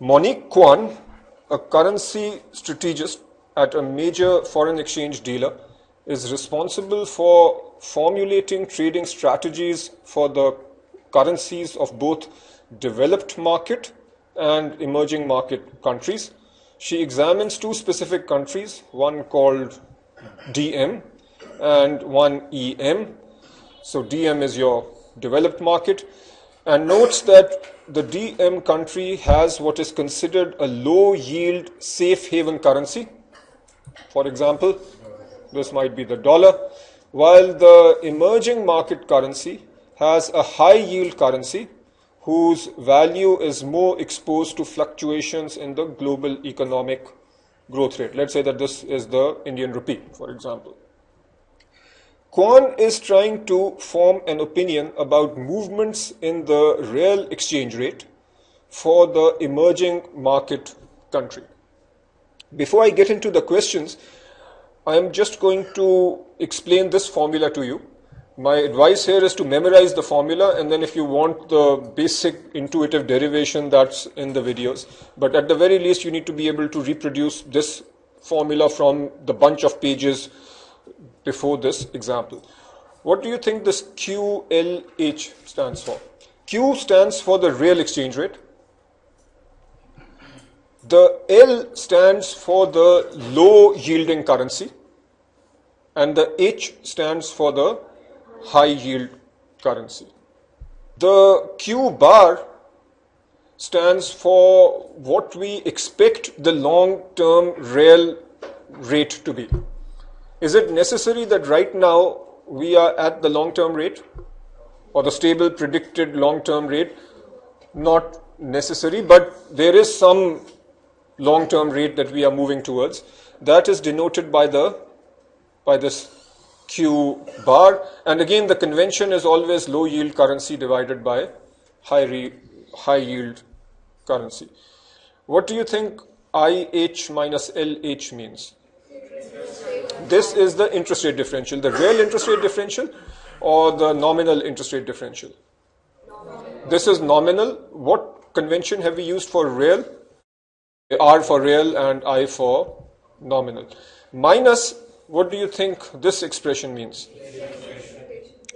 Monique Kwan, a currency strategist at a major foreign exchange dealer, is responsible for formulating trading strategies for the currencies of both developed market and emerging market countries. She examines two specific countries, one called DM and one EM. So DM is your developed market, and notes that the DM country has what is considered a low yield safe haven currency. For example, this might be the dollar, while the emerging market currency has a high yield currency whose value is more exposed to fluctuations in the global economic growth rate. Let's say that this is the Indian rupee, for example. Kwan is trying to form an opinion about movements in the real exchange rate for the emerging market country. Before I get into the questions, I am just going to explain this formula to you. My advice here is to memorize the formula, and then if you want the basic intuitive derivation, that's in the videos. But at the very least, you need to be able to reproduce this formula from the bunch of pages before this example. What do you think this QLH stands for? Q stands for the real exchange rate. The L stands for the low yielding currency, and the H stands for the high yield currency. The Q bar stands for what we expect the long-term real rate to be. Is it necessary that right now we are at the long-term rate or the stable predicted long-term rate? Not necessary, but there is some long-term rate that we are moving towards. That is denoted by this Q bar, and again the convention is always low yield currency divided by high yield currency. What do you think IH minus LH means? This is the interest rate differential, the real interest rate differential or the nominal interest rate differential? This is nominal. What convention have we used for real? R for real and I for nominal. Minus, what do you think this expression means?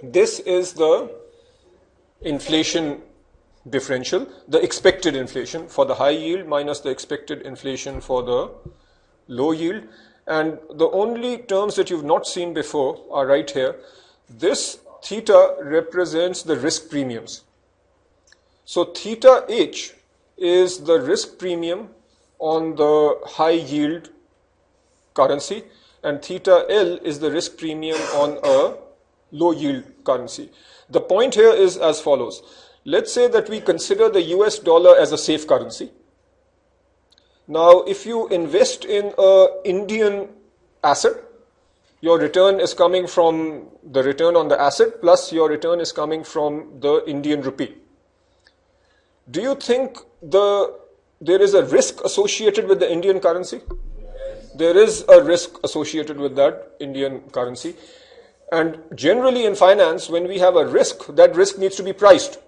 This is the inflation differential, the expected inflation for the high yield minus the expected inflation for the low yield. And the only terms that you've not seen before are right here. This theta represents the risk premiums. So theta H is the risk premium on the high yield currency, and theta L is the risk premium on a low yield currency. The point here is as follows. Let's say that we consider the US dollar as a safe currency. Now, if you invest in an Indian asset, your return is coming from the return on the asset plus your return is coming from the Indian rupee. Do you think there is a risk associated with the Indian currency? There is a risk associated with that Indian currency. And generally in finance, when we have a risk, that risk needs to be priced.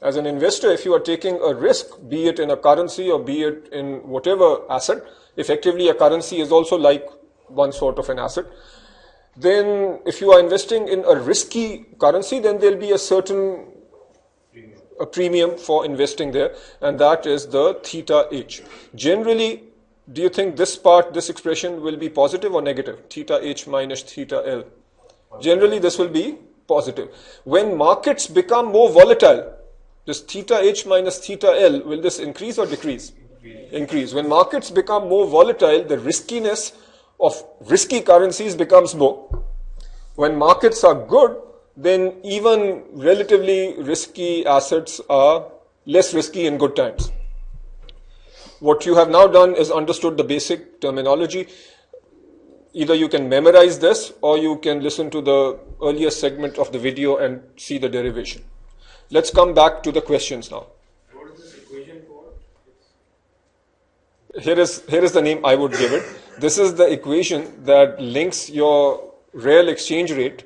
As an investor, if you are taking a risk, be it in a currency or be it in whatever asset, effectively a currency is also like one sort of an asset. Then if you are investing in a risky currency, then there'll be a certain premium for investing there, and that is the theta H. Generally, do you think this expression will be positive or negative? Theta H minus theta L. Generally, this will be positive. When markets become more volatile, this theta H minus theta L, will this increase or decrease? Increase. When markets become more volatile, the riskiness of risky currencies becomes more. When markets are good, then even relatively risky assets are less risky in good times. What you have now done is understood the basic terminology. Either you can memorize this or you can listen to the earlier segment of the video and see the derivation. Let's come back to the questions now. What is this equation for? Here is the name I would give it. This is the equation that links your real exchange rate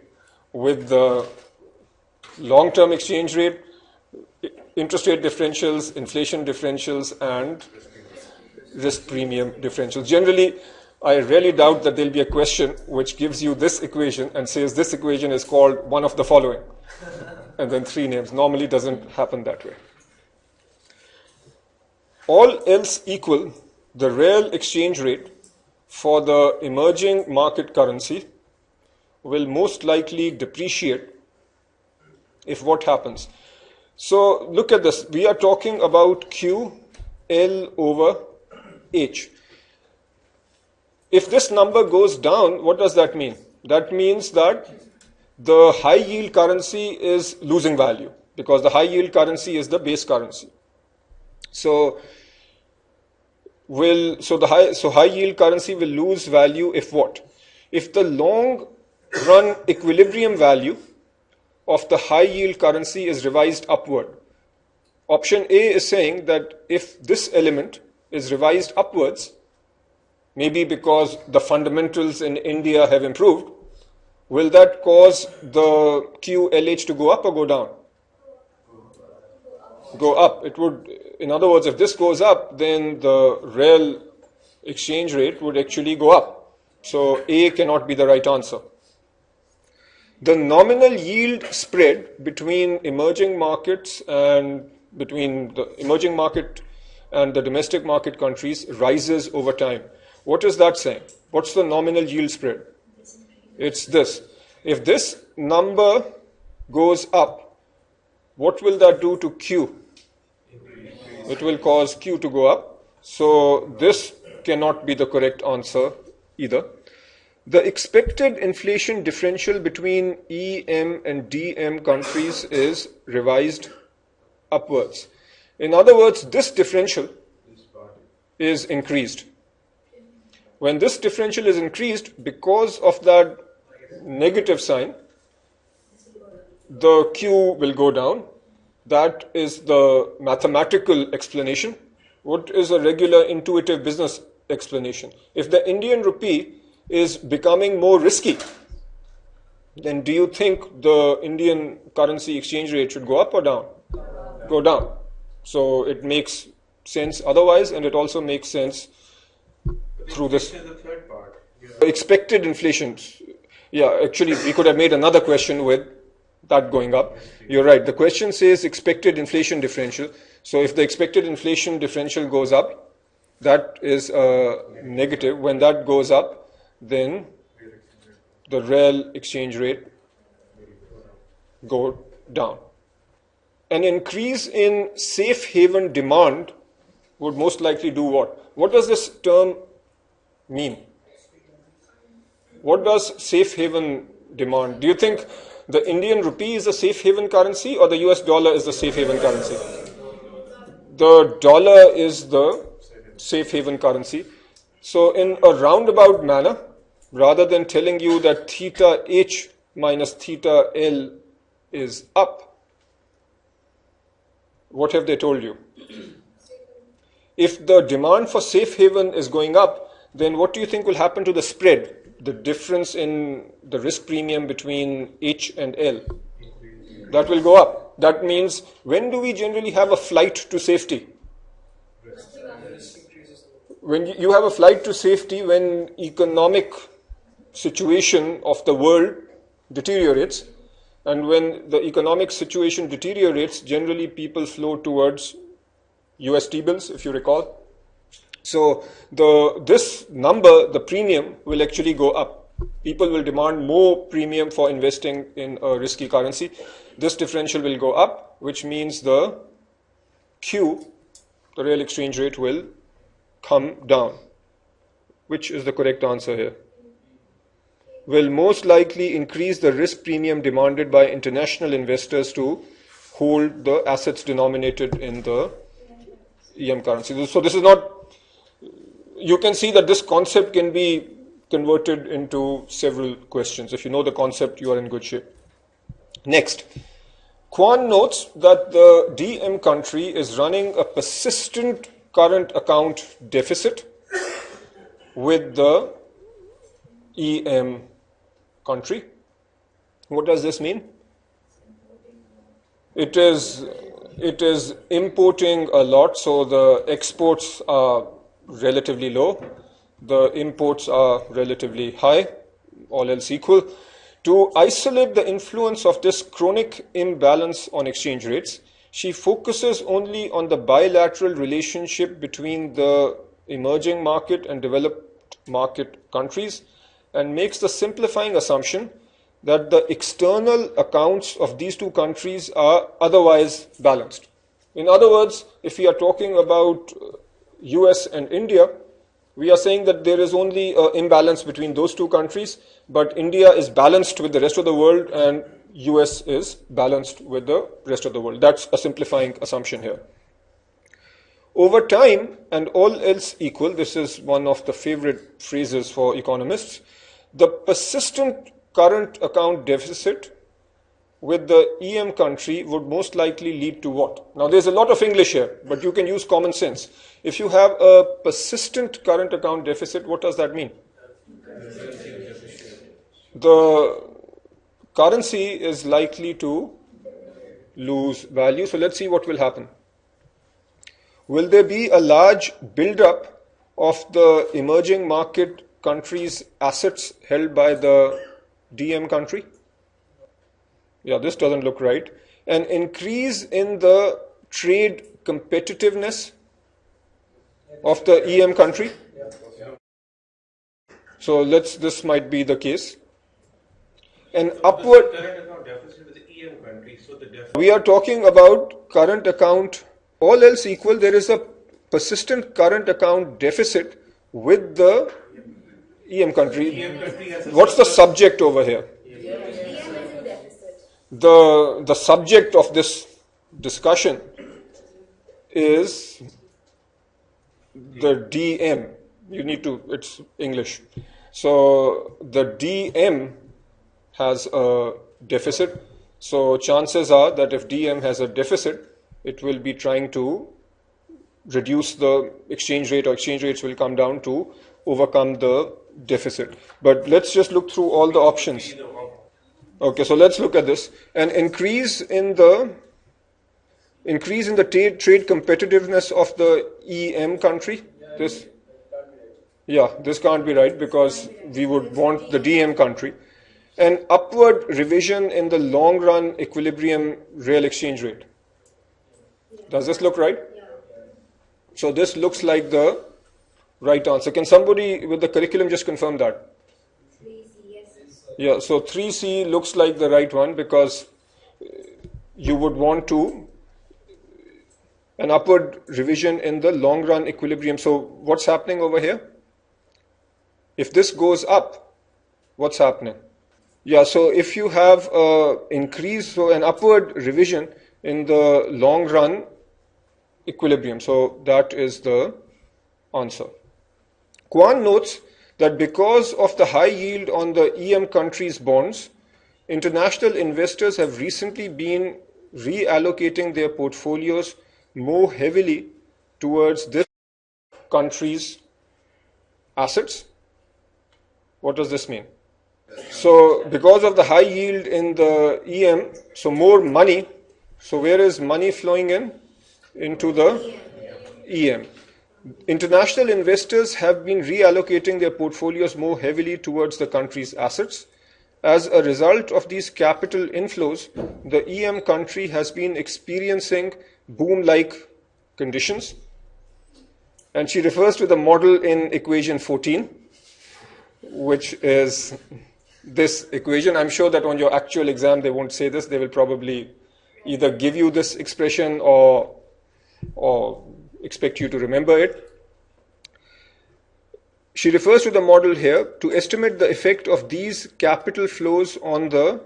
with the long-term exchange rate interest rate differentials, inflation differentials, and risk premium differentials. Generally, I really doubt that there'll be a question which gives you this equation and says this equation is called one of the following, and then 3 names. Normally doesn't happen that way. All else equal, the real exchange rate for the emerging market currency will most likely depreciate if what happens? So look at this. We are talking about Q, L over H. If this number goes down, what does that mean? That means that the high yield currency is losing value because the high yield currency is the base currency. So high yield currency will lose value if what? If the long run equilibrium value of the high yield currency is revised upward. Option A is saying that if this element is revised upwards, maybe because the fundamentals in India have improved, will that cause the QLH to go up or go down? Go up. It would, in other words, if this goes up, then the real exchange rate would actually go up. So A cannot be the right answer. The nominal yield spread between emerging markets and between the emerging market and the domestic market countries rises over time. What is that saying? What's the nominal yield spread? It's this. If this number goes up, what will that do to Q? It will cause Q to go up. So this cannot be the correct answer either. The expected inflation differential between EM and DM countries is revised upwards. In other words, this differential is increased. When this differential is increased, because of that negative sign, the Q will go down. That is the mathematical explanation. What is a regular intuitive business explanation? If the Indian rupee is becoming more risky, then do you think the Indian currency exchange rate should go up or down? Go down. So it makes sense otherwise, and it also makes sense through this. The third part. Expected inflation. Yeah, actually, we could have made another question with that going up. You're right. The question says expected inflation differential. So if the expected inflation differential goes up, that is a negative. When that goes up, then the real exchange rate go down. An increase in safe haven demand would most likely do what? What does this term mean? What does safe haven demand? Do you think the Indian rupee is a safe haven currency or the US dollar is the safe haven currency? The dollar is the safe haven currency. So in a roundabout manner, rather than telling you that theta H minus theta L is up, what have they told you? If the demand for safe haven is going up, then what do you think will happen to the spread, the difference in the risk premium between H and L? That will go up. That means, when do we generally have a flight to safety? When you have a flight to safety, when economic situation of the world deteriorates, and when the economic situation deteriorates, generally people flow towards US T-bills, if you recall. So this number, the premium, will actually go up. People will demand more premium for investing in a risky currency. This differential will go up, which means the Q, the real exchange rate, will come down. Which is the correct answer here? Will most likely increase the risk premium demanded by international investors to hold the assets denominated in the EM currency. So this is not, you can see that this concept can be converted into several questions. If you know the concept, you are in good shape. Next, Kwan notes that the DM country is running a persistent current account deficit with the EM country. What does this mean? It is it is importing a lot, so the exports are relatively low, the imports are relatively high, all else equal. To isolate the influence of this chronic imbalance on exchange rates, she focuses only on the bilateral relationship between the emerging market and developed market countries and makes the simplifying assumption that the external accounts of these two countries are otherwise balanced. In other words, if we are talking about US and India, we are saying that there is only an imbalance between those two countries, but India is balanced with the rest of the world and US is balanced with the rest of the world. That's a simplifying assumption here. Over time, and all else equal, this is one of the favorite phrases for economists, the persistent current account deficit with the EM country would most likely lead to what? Now, there's a lot of English here, but you can use common sense. If you have a persistent current account deficit, what does that mean? The currency is likely to lose value. So let's see what will happen. Will there be a large build-up of the emerging market countries' assets held by the DM country? Yeah, this doesn't look right. An increase in the trade competitiveness of the EM country. So this might be the case. An upward. Current account deficit with the EM country, so the deficit. We are talking about current account, all else equal, there is a persistent current account deficit with the EM country. EM country has a What's the subject over here? The subject of this discussion is the DM. You need to, it's English. So the DM has a deficit. So chances are that if DM has a deficit, it will be trying to reduce the exchange rate, or exchange rates will come down to overcome the deficit. But let's just look through all the options. Okay, so let's look at this. An increase in the trade competitiveness of the EM country. This can't be right because we would want the DM country. An upward revision in the long run equilibrium real exchange rate. Does this look right? So this looks like the right answer. Can somebody with the curriculum just confirm that? Yeah, so 3C looks like the right one because you would want to an upward revision in the long run equilibrium. So what's happening over here? If this goes up, what's happening? Yeah, so if you have an increase, so an upward revision in the long run equilibrium. So that is the answer. Kwan notes that because of the high yield on the EM countries' bonds, international investors have recently been reallocating their portfolios more heavily towards this country's assets. What does this mean? So because of the high yield in the EM, so more money. So where is money flowing in? Into the EM. International investors have been reallocating their portfolios more heavily towards the country's assets. As a result of these capital inflows, the EM country has been experiencing boom-like conditions. And she refers to the model in equation 14, which is this equation. I'm sure that on your actual exam they won't say this. They will probably either give you this expression or expect you to remember it. She refers to the model here to estimate the effect of these capital flows on the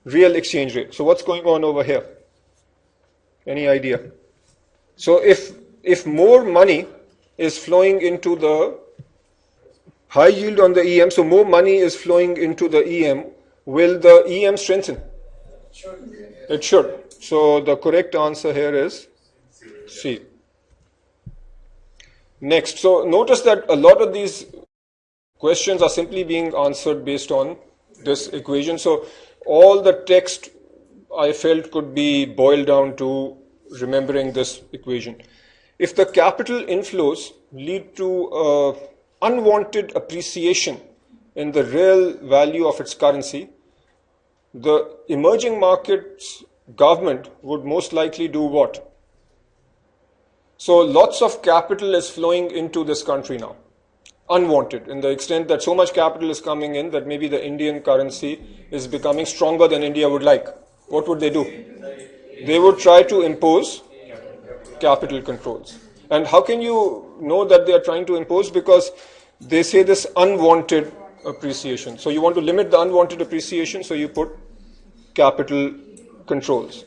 real exchange rate. So what's going on over here? Any idea? So if more money is flowing into the high yield on the EM, so more money is flowing into the EM, will the EM strengthen? It should. So the correct answer here is C. Next, so notice that a lot of these questions are simply being answered based on this equation. So all the text I felt could be boiled down to remembering this equation. If the capital inflows lead to unwanted appreciation in the real value of its currency, the emerging markets government would most likely do what? So lots of capital is flowing into this country now, unwanted, in the extent that so much capital is coming in that maybe the Indian currency is becoming stronger than India would like. What would they do? They would try to impose capital controls. And how can you know that they are trying to impose? Because they say this unwanted appreciation. So you want to limit the unwanted appreciation, so you put capital controls.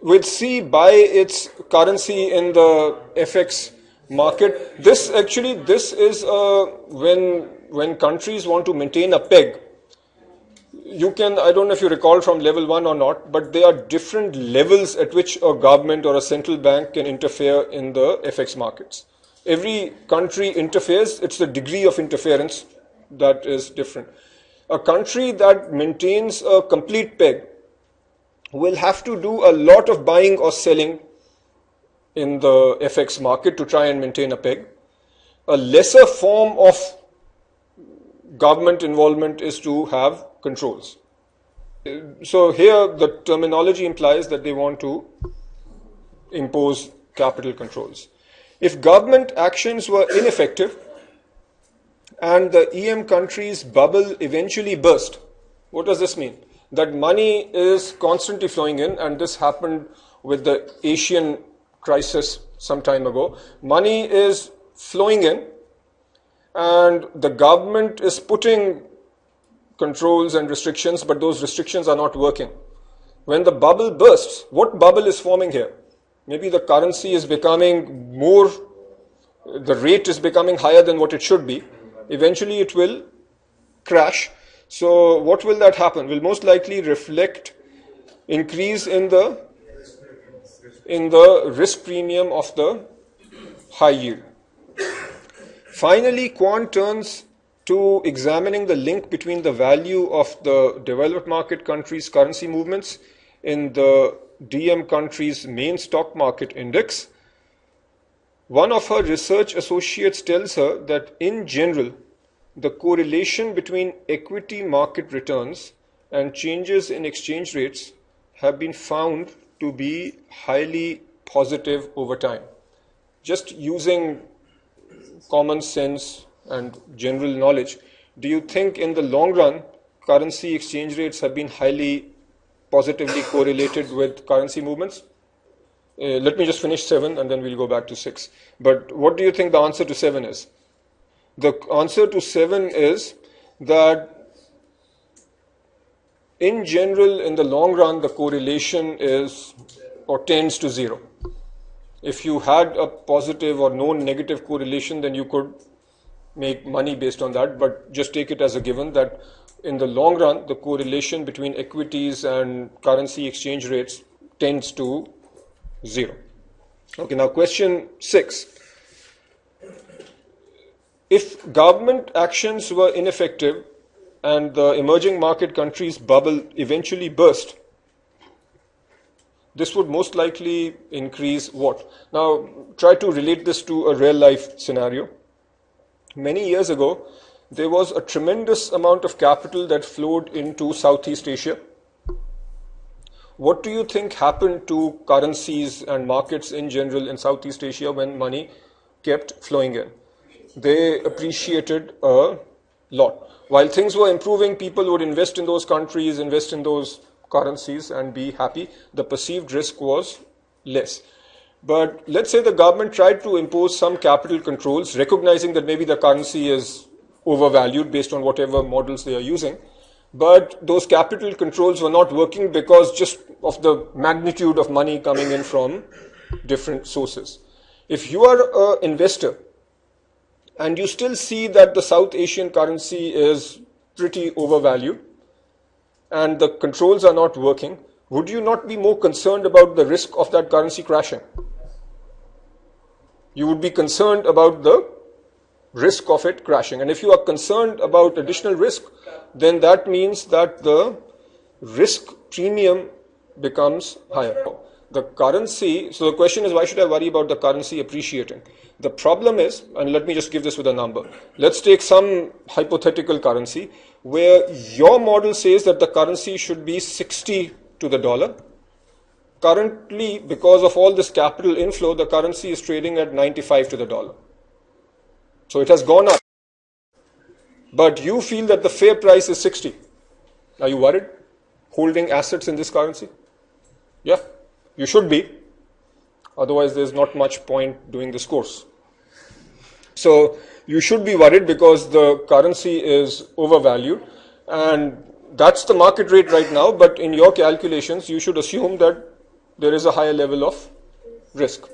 With C buy its currency in the FX market, this is when countries want to maintain a peg. You can, I don't know if you recall from level 1 or not, but there are different levels at which a government or a central bank can interfere in the FX markets. Every country interferes, it's the degree of interference that is different. A country that maintains a complete peg will have to do a lot of buying or selling in the FX market to try and maintain a peg. A lesser form of government involvement is to have controls. So here the terminology implies that they want to impose capital controls. If government actions were ineffective and the EM countries' bubble eventually burst, what does this mean? That money is constantly flowing in, and this happened with the Asian crisis some time ago. Money is flowing in and the government is putting controls and restrictions, but those restrictions are not working. When the bubble bursts, what bubble is forming here? Maybe the currency is becoming more, the rate is becoming higher than what it should be. Eventually it will crash. So what will that happen? Will most likely reflect increase in the risk premium of the high yield. Finally, Quant turns to examining the link between the value of the developed market countries' currency movements in the DM country's main stock market index. One of her research associates tells her that in general, the correlation between equity market returns and changes in exchange rates have been found to be highly positive over time. Just using common sense and general knowledge, do you think in the long run currency exchange rates have been highly positively correlated with currency movements? Let me just finish 7 and then we'll go back to 6. But what do you think the answer to 7 is? The answer to 7 is that in general, in the long run, the correlation is or tends to 0. If you had a positive or known negative correlation, then you could make money based on that, but just take it as a given that in the long run, the correlation between equities and currency exchange rates tends to 0. Okay, now question 6. If government actions were ineffective and the emerging market countries' bubble eventually burst, this would most likely increase what? Now, try to relate this to a real life scenario. Many years ago, there was a tremendous amount of capital that flowed into Southeast Asia. What do you think happened to currencies and markets in general in Southeast Asia when money kept flowing in? They appreciated a lot. While things were improving, people would invest in those countries, invest in those currencies and be happy. The perceived risk was less. But let's say the government tried to impose some capital controls, recognizing that maybe the currency is overvalued based on whatever models they are using. But those capital controls were not working because just of the magnitude of money coming in from different sources. If you are an investor and you still see that the South Asian currency is pretty overvalued and the controls are not working, would you not be more concerned about the risk of that currency crashing? You would be concerned about the risk of it crashing. And if you are concerned about additional risk, then that means that the risk premium becomes higher. The currency, so the question is, why should I worry about the currency appreciating? The problem is, and let me just give this with a number. Let's take some hypothetical currency where your model says that the currency should be 60 to the dollar. Currently, because of all this capital inflow, the currency is trading at 95 to the dollar. So it has gone up. But you feel that the fair price is 60. Are you worried holding assets in this currency? Yeah, you should be. Otherwise, there's not much point doing this course. So you should be worried because the currency is overvalued, and that's the market rate right now. But in your calculations, you should assume that there is a higher level of risk.